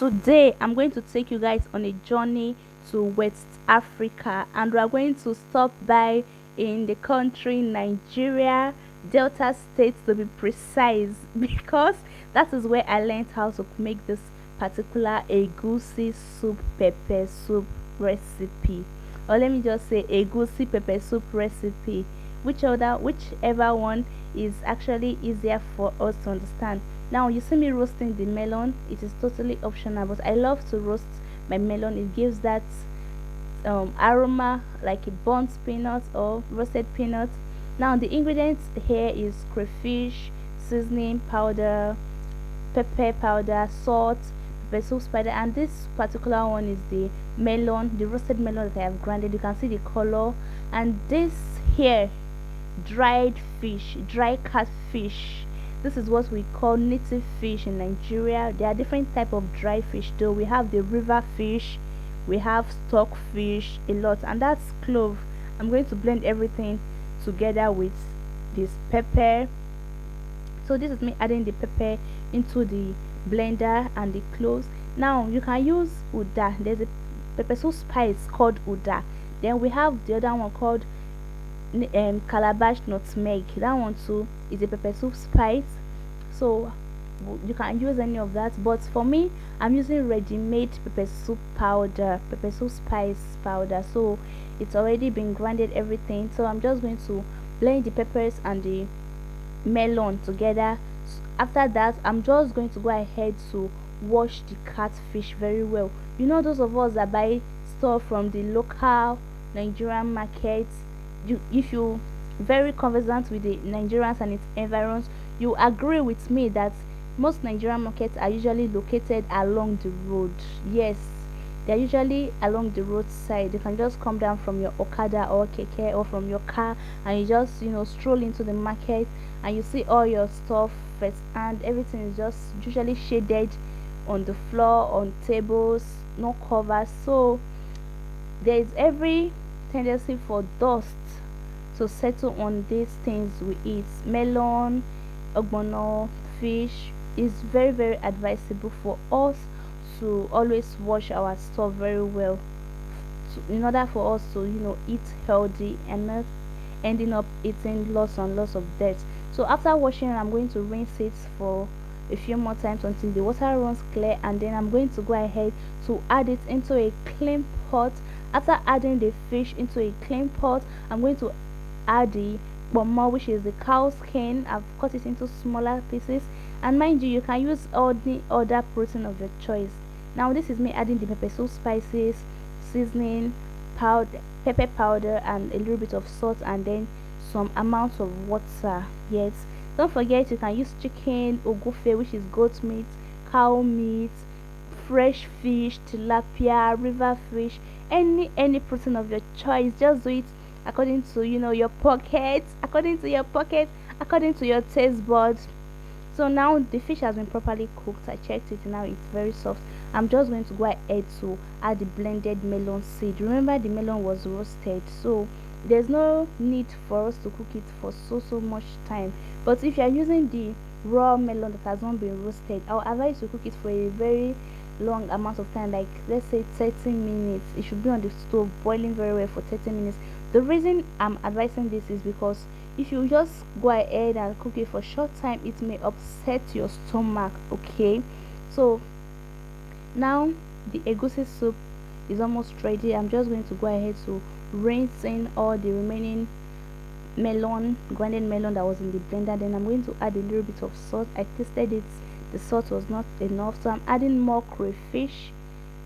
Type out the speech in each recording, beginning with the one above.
Today I'm going to take you guys on a journey to West Africa, and we are going to stop by in the country Nigeria, Delta State to be precise, because that is where I learned how to make this particular egusi soup pepper soup recipe. Or let me just say egusi pepper soup recipe, whichever one is actually easier for us to understand. Now you see me roasting the melon. It is totally optional, but I love to roast my melon. It gives that aroma like a burnt peanut or roasted peanut. Now the ingredients here is crayfish, seasoning powder, pepper powder, salt, pepper soup spider, and this particular one is the melon, the roasted melon that I have grinded. You can see the color. And this here, dried fish, dry catfish. This is what we call native fish in Nigeria. There are different type of dry fish though. We have the river fish, we have stock fish, a lot, and that's clove. I'm going to blend everything together with this pepper. So this is me adding the pepper into the blender and the cloves. Now you can use uda. There's a pepper soup spice called uda. Then we have the other one called calabash nutmeg. That one too is a pepper soup spice, so you can use any of that, but for me I'm using ready-made pepper soup powder, pepper soup spice powder. So it's already been grinded everything, so I'm just going to blend the peppers and the melon together. After that, I'm just going to go ahead to wash the catfish very well. You know, those of us that buy stuff from the local Nigerian markets, if you very conversant with the Nigerians and its environs, you agree with me that most Nigerian markets are usually located along the road. Yes, they're usually along the roadside. You can just come down from your Okada or Keke or from your car, and you just stroll into the market, and you see all your stuff first, and everything is just usually shaded on the floor, on tables, no covers. So there is every tendency for dust to settle on these things we eat. Melon, ogbono, fish is very advisable for us to always wash our stuff very well, in order for us to eat healthy and not ending up eating lots and lots of dirt. So after washing, I'm going to rinse it for a few more times until the water runs clear, and then I'm going to go ahead to add it into a clean pot. After adding the fish into a clean pot, I'm going to add the pomo, which is the cow skin. I've cut it into smaller pieces, and mind you, you can use all the other protein of your choice. Now this is me adding the pepper soup spices, seasoning powder, pepper powder, and a little bit of salt, and then some amount of water. Yes, don't forget you can use chicken, ogufe, which is goat meat, cow meat, fresh fish, tilapia, river fish, any protein of your choice. Just do it according to your pocket, according to your taste buds. So now the fish has been properly cooked. I checked it, now it's very soft. I'm just going to go ahead to add the blended melon seed. Remember, the melon was roasted, so there's no need for us to cook it for so much time. But if you are using the raw melon that has not been roasted, I'll advise you to cook it for a very long amount of time, like let's say 30 minutes. It should be on the stove boiling very well for 30 minutes. The reason I'm advising this is because if you just go ahead and cook it for a short time, it may upset your stomach. Okay, so now the egusi soup is almost ready. I'm just going to go ahead to rinse in all the remaining melon, grinded melon that was in the blender. Then I'm going to add a little bit of salt. I tasted it, the salt was not enough, so I'm adding more crayfish.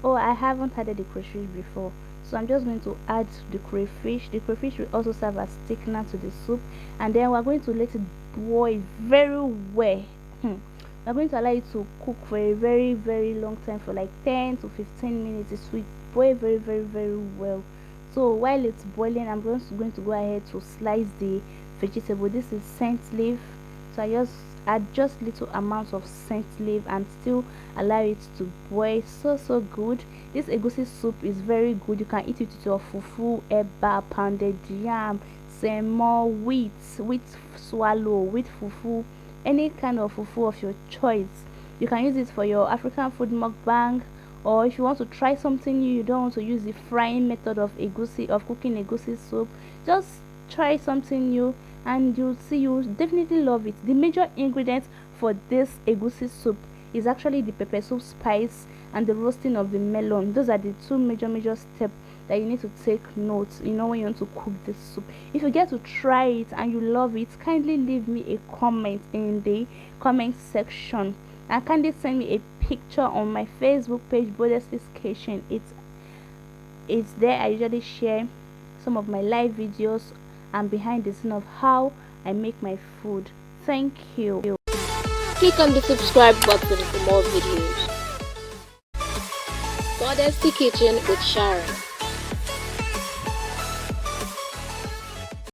Oh, I haven't added the crayfish before, so I'm just going to add the crayfish. The crayfish will also serve as thickener to the soup, and then we're going to let it boil very well. We're going to allow it to cook for a very long time, for like 10 to 15 minutes. It will boil very well. So while it's boiling, I'm going to go ahead to slice the vegetable. This is scent leaf, so I just add just little amounts of scent leaf and still allow it to boil. So good. This egusi soup is very good. You can eat it with your fufu, eba, pounded yam, semo, wheat swallow, wheat fufu, any kind of fufu of your choice. You can use it for your African food mukbang, or if you want to try something new, you don't want to use the frying method of cooking egusi soup, just try something new and you'll see you definitely love it. The major ingredient for this egusi soup is actually the pepper soup spice and the roasting of the melon. Those are the two major steps that you need to take note, when you want to cook this soup. If you get to try it and you love it, kindly leave me a comment in the comment section, and kindly send me a picture on my Facebook page, Bodesty's Kitchen. It's there. I usually share some of my live videos and behind the scene of how I make my food. Thank you. Click on the subscribe button for more videos. Modesty Kitchen with Sharon.